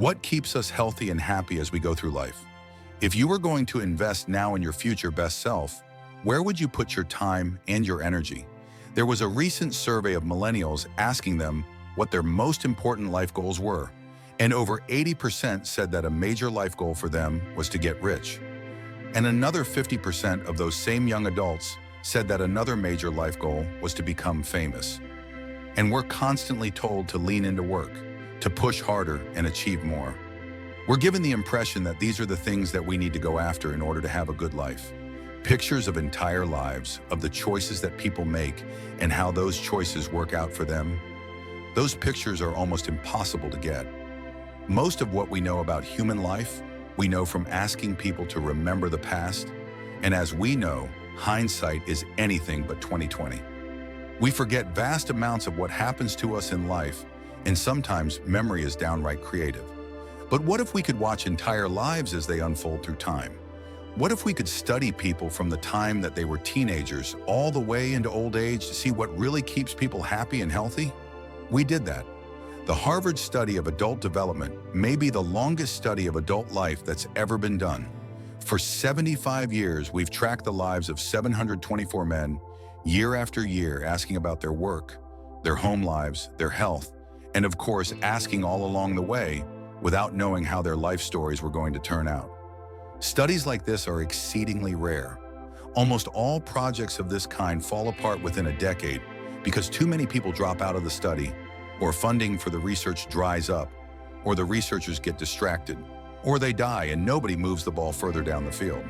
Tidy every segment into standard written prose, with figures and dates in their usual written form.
What keeps us healthy and happy as we go through life? If you were going to invest now in your future best self, where would you put your time and your energy? There was a recent survey of millennials asking them what their most important life goals were, and over 80% said that a major life goal for them was to get rich. And another 50% of those same young adults said that another major life goal was to become famous. And we're constantly told to lean into work, to push harder and achieve more. We're given the impression that these are the things that we need to go after in order to have a good life. Pictures of entire lives, of the choices that people make and how those choices work out for them. Those pictures are almost impossible to get. Most of what we know about human life, we know from asking people to remember the past. And as we know, hindsight is anything but 20/20. We forget vast amounts of what happens to us in life, and sometimes memory is downright creative. But what if we could watch entire lives as they unfold through time? What if we could study people from the time that they were teenagers all the way into old age to see what really keeps people happy and healthy? We did that. The Harvard study of adult development may be the longest study of adult life that's ever been done. For 75 years, we've tracked the lives of 724 men, year after year, asking about their work, their home lives, their health, and of course, asking all along the way without knowing how their life stories were going to turn out. Studies like this are exceedingly rare. Almost all projects of this kind fall apart within a decade because too many people drop out of the study, or funding for the research dries up, or the researchers get distracted, or they die and nobody moves the ball further down the field.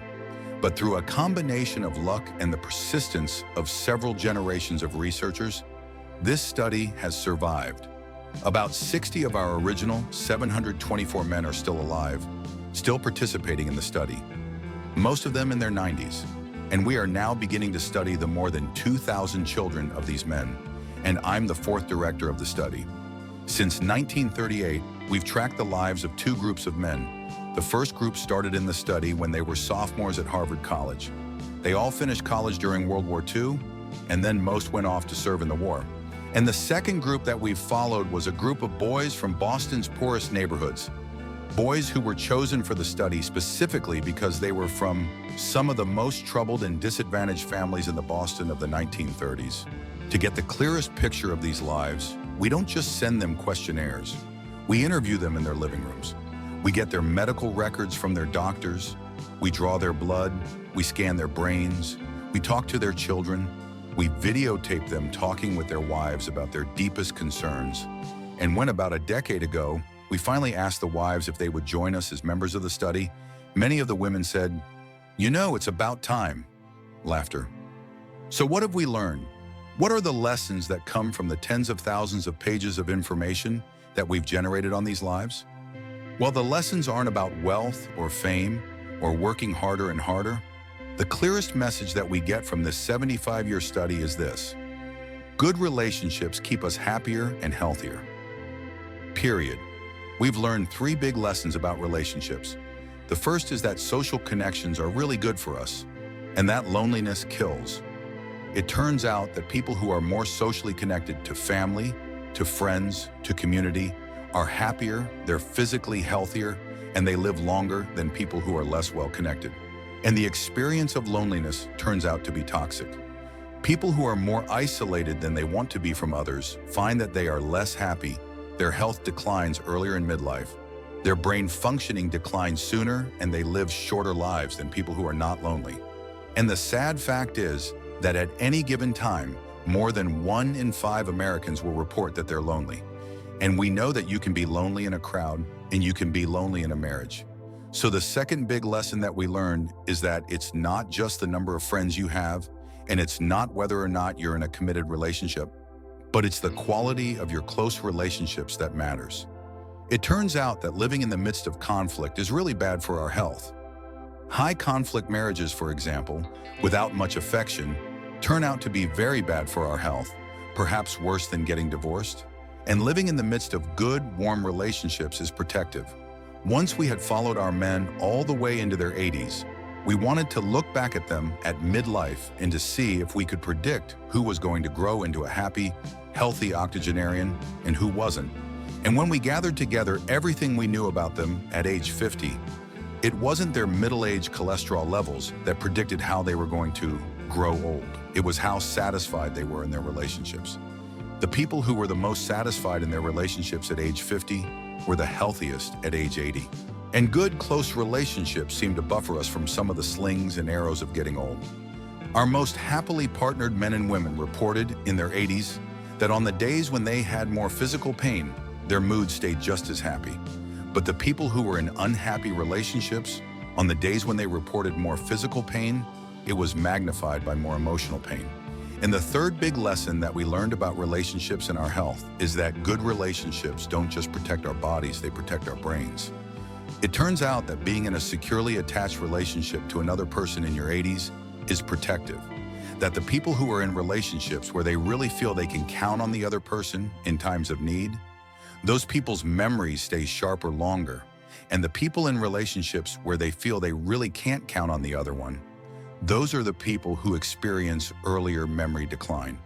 But through a combination of luck and the persistence of several generations of researchers, this study has survived. About 60 of our original 724 men are still alive, still participating in the study, most of them in their 90s. And we are now beginning to study the more than 2,000 children of these men, and I'm the fourth director of the study. Since 1938, we've tracked the lives of two groups of men. The first group started in the study when they were sophomores at Harvard College. They all finished college during World War II, and then most went off to serve in the war. And the second group that we've followed was a group of boys from Boston's poorest neighborhoods. Boys who were chosen for the study specifically because they were from some of the most troubled and disadvantaged families in the Boston of the 1930s. To get the clearest picture of these lives, we don't just send them questionnaires. We interview them in their living rooms. We get their medical records from their doctors. We draw their blood. We scan their brains. We talk to their children. We videotape them talking with their wives about their deepest concerns. And when about a decade ago, we finally asked the wives if they would join us as members of the study, many of the women said, "You know, it's about time." Laughter. So what have we learned? What are the lessons that come from the tens of thousands of pages of information that we've generated on these lives? Well, the lessons aren't about wealth or fame or working harder and harder. The clearest message that we get from this 75-year study is this: good relationships keep us happier and healthier. Period. We've learned three big lessons about relationships. The first is that social connections are really good for us, and that loneliness kills. It turns out that people who are more socially connected to family, to friends, to community, are happier, they're physically healthier, and they live longer than people who are less well connected. And the experience of loneliness turns out to be toxic. People who are more isolated than they want to be from others find that they are less happy, their health declines earlier in midlife, their brain functioning declines sooner, and they live shorter lives than people who are not lonely. And the sad fact is that at any given time, more than 1 in 5 Americans will report that they're lonely. And we know that you can be lonely in a crowd, and you can be lonely in a marriage. So the second big lesson that we learned is that it's not just the number of friends you have, and it's not whether or not you're in a committed relationship, but it's the quality of your close relationships that matters. It turns out that living in the midst of conflict is really bad for our health. High conflict marriages, for example, without much affection, turn out to be very bad for our health, perhaps worse than getting divorced. And living in the midst of good, warm relationships is protective. Once we had followed our men all the way into their 80s, we wanted to look back at them at midlife and to see if we could predict who was going to grow into a happy, healthy octogenarian and who wasn't. And when we gathered together everything we knew about them at age 50, it wasn't their middle-age cholesterol levels that predicted how they were going to grow old. It was how satisfied they were in their relationships. The people who were the most satisfied in their relationships at age 50 were the healthiest at age 80. And good, close relationships seem to buffer us from some of the slings and arrows of getting old. Our most happily partnered men and women reported in their 80s that on the days when they had more physical pain, their mood stayed just as happy. But the people who were in unhappy relationships, on the days when they reported more physical pain, it was magnified by more emotional pain. And the third big lesson that we learned about relationships and our health is that good relationships don't just protect our bodies, they protect our brains. It turns out that being in a securely attached relationship to another person in your 80s is protective. That the people who are in relationships where they really feel they can count on the other person in times of need, those people's memories stay sharper longer. And the people in relationships where they feel they really can't count on the other one, those are the people who experience earlier memory decline.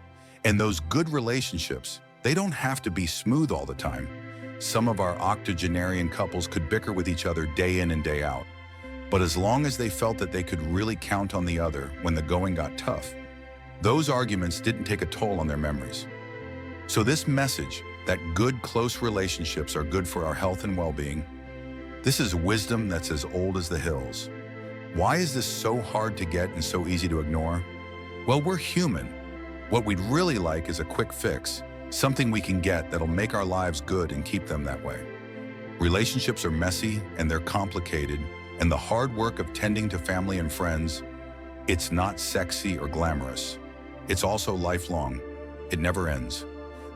And those good relationships, they don't have to be smooth all the time. Some of our octogenarian couples could bicker with each other day in and day out. But as long as they felt that they could really count on the other when the going got tough, those arguments didn't take a toll on their memories. So this message that good, close relationships are good for our health and well-being, this is wisdom that's as old as the hills. Why is this so hard to get and so easy to ignore? Well, we're human. What we'd really like is a quick fix, something we can get that'll make our lives good and keep them that way. Relationships are messy and they're complicated, and the hard work of tending to family and friends, it's not sexy or glamorous. It's also lifelong. It never ends.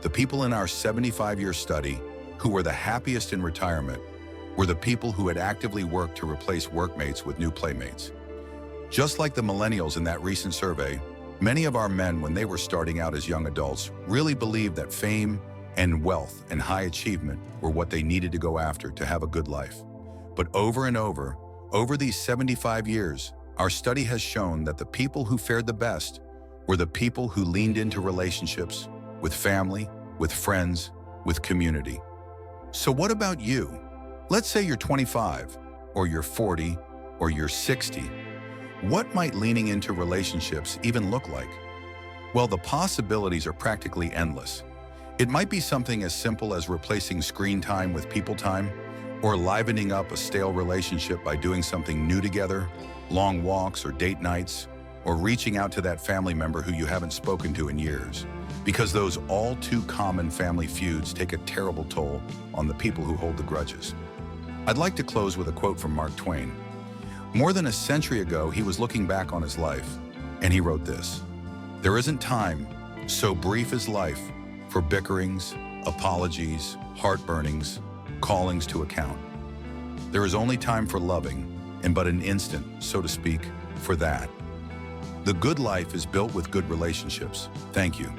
The people in our 75-year study who were the happiest in retirement were the people who had actively worked to replace workmates with new playmates. Just like the millennials in that recent survey, many of our men, when they were starting out as young adults, really believed that fame and wealth and high achievement were what they needed to go after to have a good life. But over and over these 75 years, our study has shown that the people who fared the best were the people who leaned into relationships with family, with friends, with community. So what about you? Let's say you're 25, or you're 40, or you're 60. What might leaning into relationships even look like? Well, the possibilities are practically endless. It might be something as simple as replacing screen time with people time, or livening up a stale relationship by doing something new together, long walks or date nights, or reaching out to that family member who you haven't spoken to in years. Because those all too common family feuds take a terrible toll on the people who hold the grudges. I'd like to close with a quote from Mark Twain. More than a century ago, he was looking back on his life, and he wrote this: "There isn't time, so brief is life, for bickerings, apologies, heartburnings, callings to account. There is only time for loving, and but an instant, so to speak, for that." The good life is built with good relationships. Thank you.